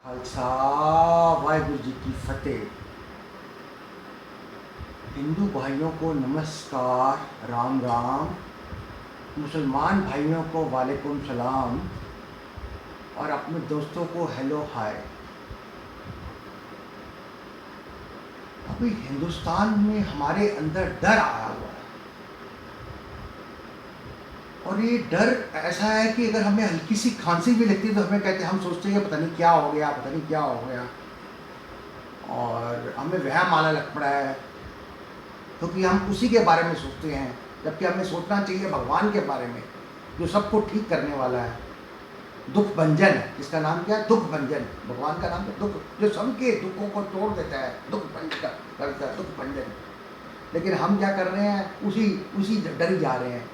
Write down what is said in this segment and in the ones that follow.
खालसा वाहिगुरु जी की फतेह। हिंदू भाइयों को नमस्कार, राम राम। मुसलमान भाइयों को वालेकुम सलाम और अपने दोस्तों को हेलो हाय। अभी हिंदुस्तान में हमारे अंदर डर आया हुआ है और ये डर ऐसा है कि अगर हमें हल्की सी खांसी भी लगती है तो हमें कहते हैं, हम सोचते हैं पता नहीं क्या हो गया, पता नहीं क्या हो गया, और हमें वहम आने लग पड़ा है क्योंकि हम उसी के बारे में सोचते हैं, जबकि हमें सोचना चाहिए भगवान के बारे में जो सबको ठीक करने वाला है, दुख भंजन है, जिसका नाम क्या है, दुख भंजन। भगवान का नाम है दुख, जो सबके दुखों को तोड़ देता है, दुख भंजन करता है, दुख भंजन। लेकिन हम क्या कर रहे हैं, उसी डर ही जा रहे हैं।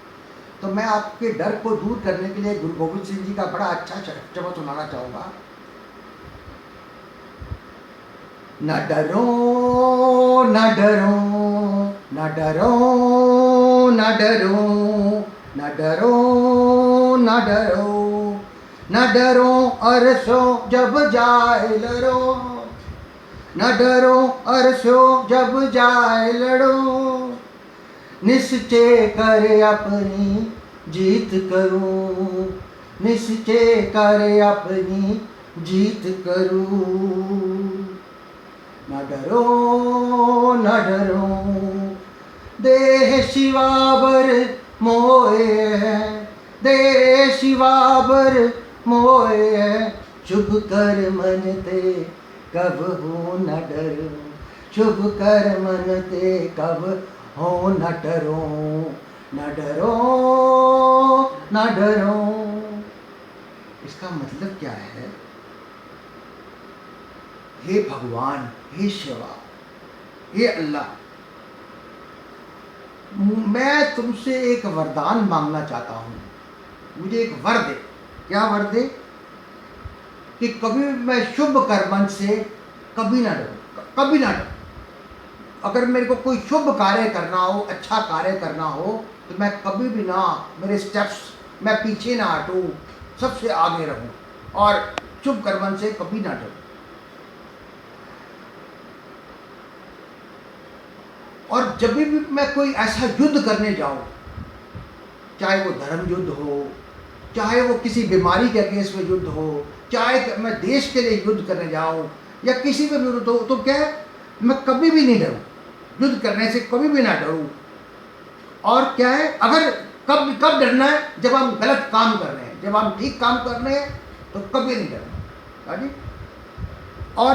तो मैं आपके डर को दूर करने के लिए गुरु गोविंद सिंह जी का बड़ा अच्छा शब्द सुनाना चाहूँगा। न डरो न डरो न डरो न डरो न डरो न डरो न डरो अरसो जब जाए लड़ो, न डरो अरसो जब जाए लड़ो, निश्चय कर अपनी जीत करूं, निश्चय कर अपनी जीत करूं। न डरो न डरो, देह शिवाबर मोए है, देह शिवाबर मोए है, शुभ कर मन ते कब हो न डरो, शुभ कर मन ते कब हो न डरो, न डरो न डरो। इसका मतलब क्या है? हे भगवान, हे शिवा, हे अल्लाह, मैं तुमसे एक वरदान मांगना चाहता हूँ, मुझे एक वर दे। क्या वर दे? कि कभी मैं शुभ कर्मन से कभी ना डरूं, कभी ना डरूं। अगर मेरे को कोई शुभ कार्य करना हो, अच्छा कार्य करना हो, तो मैं कभी भी ना, मेरे स्टेप्स, मैं पीछे ना हटूं, सबसे आगे रहूं और शुभ कर्मन से कभी ना डरूं। और जब भी मैं कोई ऐसा युद्ध करने जाऊं, चाहे वो धर्म युद्ध हो, चाहे वो किसी बीमारी के अगेंस्ट में युद्ध हो, चाहे मैं देश के लिए युद्ध करने जाऊं या किसी पे युद्ध हो, तो क्या है, मैं कभी भी नहीं डरूं, युद्ध करने से कभी भी ना डरूं। और क्या है, अगर कब डरना है, जब हम गलत काम कर रहे हैं, जब हम ठीक काम कर रहे हैं तो कभी नहीं डरना। और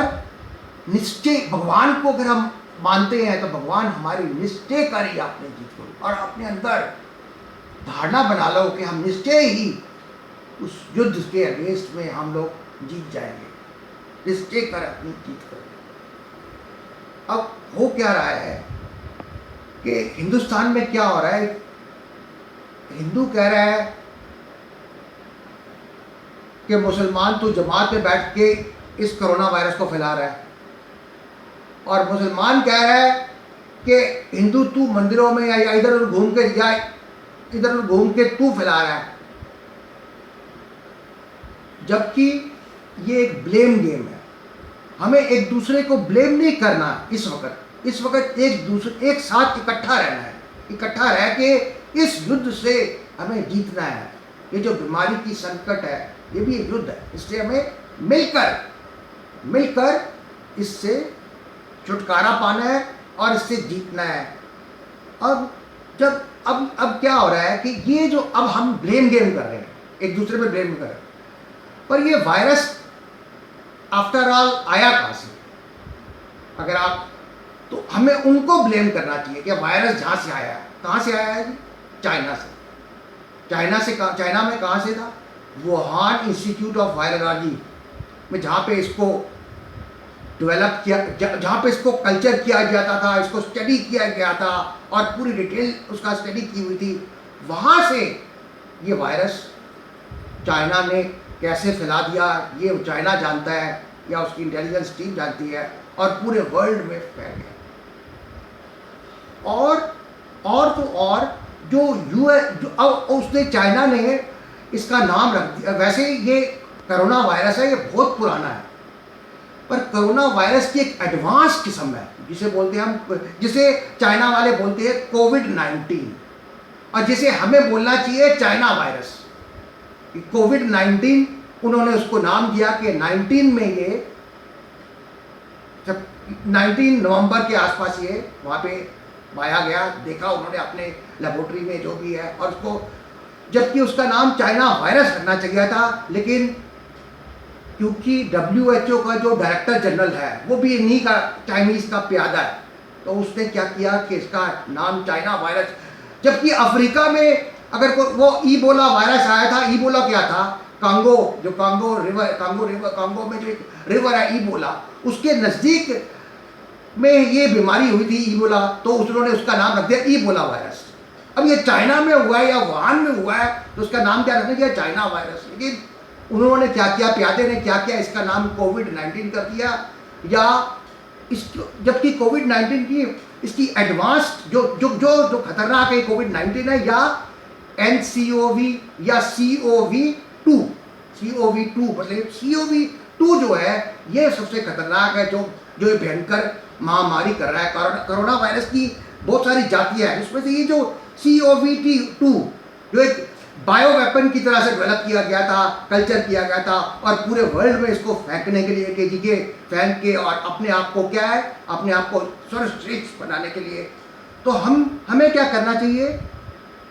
निश्चय, भगवान को अगर हम मानते हैं तो भगवान हमारी निश्चय करी आपने जीत को, और अपने अंदर धारणा बना लो कि हम निश्चय ही उस युद्ध के अगेंस्ट में हम लोग जीत जाएंगे, निश्चय कर अपनी जीत करें। अब हो क्या रहा है कि हिंदुस्तान में क्या हो रहा है, हिंदू कह रहा है कि मुसलमान तो जमात में बैठ के इस कोरोना वायरस को फैला रहा है, और मुसलमान कह रहा है कि हिंदू तू मंदिरों में या इधर उधर घूम के, या इधर उधर घूम के तू फैला रहा है। जबकि ये एक ब्लेम गेम है, हमें एक दूसरे को ब्लेम नहीं करना। इस वक्त एक साथ इकट्ठा रहना है, इकट्ठा रह के इस युद्ध से हमें जीतना है। ये जो बीमारी की संकट है, ये भी एक युद्ध है, इससे हमें मिलकर इससे छुटकारा पाना है और इससे जीतना है। अब क्या हो रहा है कि ये जो अब हम ब्लेम गेम कर रहे हैं, एक दूसरे पे ब्लेम कर रहे हैं, पर ये वायरस आफ्टर ऑल आया कहाँ से? अगर आप, तो हमें उनको ब्लेम करना चाहिए कि वायरस जहाँ से आया है, कहाँ से आया है? चाइना से। चाइना में कहाँ से था? वुहान इंस्टीट्यूट ऑफ वायरोलॉजी में, जहाँ पे इसको डेवलप किया, जहाँ पे इसको कल्चर किया जाता था, इसको स्टडी किया गया था और पूरी डिटेल उसका स्टडी की हुई थी, वहाँ से ये वायरस चाइना ने कैसे फैला दिया, ये चाइना जानता है या उसकी इंटेलिजेंस टीम जानती है, और पूरे वर्ल्ड में फैल गया। और जो उसने, चाइना ने इसका नाम रख दिया। वैसे ये कोरोना वायरस है, ये बहुत पुराना है, पर कोरोना वायरस की एक एडवांस किस्म है जिसे बोलते हैं हम, जिसे चाइना वाले बोलते हैं कोविड-19, और जिसे हमें बोलना चाहिए चाइना वायरस। कोविड-19 उन्होंने उसको नाम दिया कि 19 में ये, जब 19 नवंबर के आसपास ये वहाँ पे पाया गया, देखा उन्होंने अपने लेबोरेटरी में जो भी है, और उसको, जबकि उसका नाम चाइना वायरस रखना चाहिए था, लेकिन क्योंकि WHO का जो डायरेक्टर जनरल है वो भी इन्हीं का, चाइनीज़ का प्यादा है, तो उसने क्या किया कि इसका नाम चाइना वायरस, जबकि अफ्रीका में अगर वो ईबोला वायरस आया था, ईबोला क्या था, कांगो, जो कांगो में जो एक रिवर है ईबोला, उसके नज़दीक में ये बीमारी हुई थी ईबोला, तो उन्होंने उसका नाम रख दिया ईबोला वायरस। अब ये चाइना में हुआ है या वुहान में हुआ है, तो उसका नाम क्या रखना चाहिए, चाइना वायरस। लेकिन उन्होंने क्या किया, प्यादे ने क्या किया, इसका नाम कोविड-19 कर दिया, या इसको, जबकि कोविड-19 की इसकी एडवांस जो जो जो जो खतरनाक है कोविड-19 है, या NCOV या COV2, मतलब COV2 जो है ये सबसे खतरनाक है, जो ये भयंकर महामारी कर रहा है। कोरोना वायरस की बहुत सारी जातियां हैं, उसमें से ये जो COV2 जो एक बायो वेपन की तरह से डेवलप किया गया था, कल्चर किया गया था, और पूरे वर्ल्ड में इसको फेंकने के लिए, के फेंक के, और अपने आप को क्या है, अपने आप को सर्वश्रेष्ठ बनाने के लिए। तो हमें क्या करना चाहिए,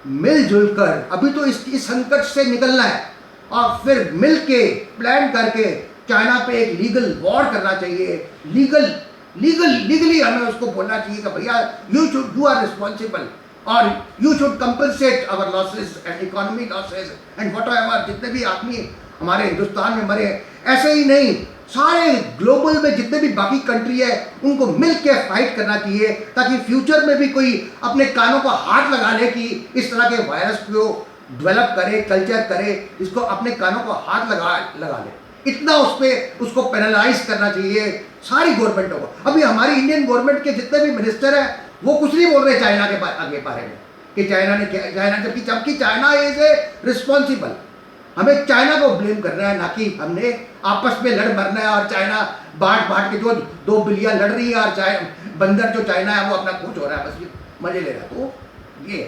मिलजुल कर अभी तो इस संकट से निकलना है, और फिर मिल के प्लान करके चाइना पे एक लीगल वॉर करना चाहिए। लीगली हमें उसको बोलना चाहिए कि भैया यू आर रिस्पॉन्सिबल, और you should compensate our losses and economy losses and whatever, जितने भी आदमी हमारे हिंदुस्तान में मरे, ऐसे ही नहीं, सारे ग्लोबल में जितने भी बाकी कंट्री है उनको मिल के फाइट करना चाहिए, ताकि फ्यूचर में भी कोई अपने कानों को हाथ लगा ले कि इस तरह के वायरस को डेवलप करे, कल्चर करे, इसको अपने कानों को हाथ लगा ले। इतना उसको पेनलाइज करना चाहिए सारी गवर्नमेंटों को। अभी हमारी इंडियन गवर्नमेंट के जितने भी मिनिस्टर हैं वो कुछ नहीं बोल रहे चाइना के आगे बारे में कि जबकि चाइना इज ए रिस्पॉन्सिबल। हमें चाइना को ब्लेम करना है, ना कि हमने आपस में लड़ मरना है, और चाइना बांट के जो 2 बिलियन लड़ रही है, और बंदर जो चाइना है वो अपना खुश हो रहा है, बस ये मजे ले रहा है। तो ये है,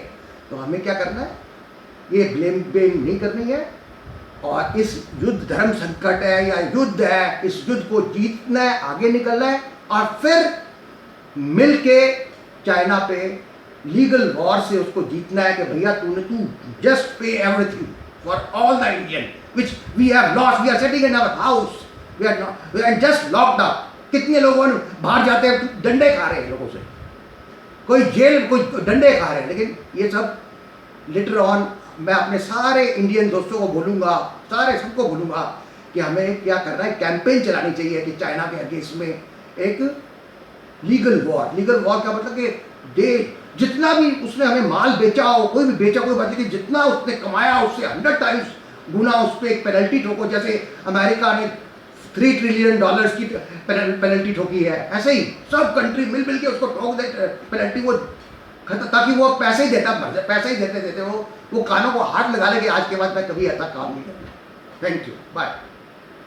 तो हमें क्या करना है, ये ब्लेम नहीं करनी है, और इस युद्ध धर्म संकट है या युद्ध है, इस युद्ध को जीतना है, आगे निकलना है, और फिर मिल के चाइना पे लीगल वॉर से उसको जीतना है कि भैया तू just pay everything for all the Indian which we have lost, we are sitting in our house, we are just locked up. कितने लोगों ने बाहर जाते हैं डंडे खा रहे हैं लोगों से, कोई जेल, कोई डंडे खा रहे हैं। लेकिन ये सब लेटर ऑन मैं अपने सारे इंडियन दोस्तों को बोलूँगा, सारे सबको बोलूँगा कि हमें क्या करना है, कैंपेन चलानी चाहिए कि चाइना के अगेंस्ट में एक लीगल वॉर का मतलब कि जितना भी उसने हमें माल बेचा हो, कोई भी बेचा, कोई बात नहीं, जितना उसने कमाया उससे 100 टाइम्स गुना उस पर एक पेनल्टी ठोको। जैसे अमेरिका ने $3 ट्रिलियन की पेनल्टी ठोकी है, ऐसे ही सब कंट्री मिल के उसको ठोक दे पेनल्टी, वो ताकि वो पैसे ही देते वो कानों को हाथ लगा ले कि आज के बाद मैं कभी ऐसा काम नहीं करूँगा। Thank you, bye.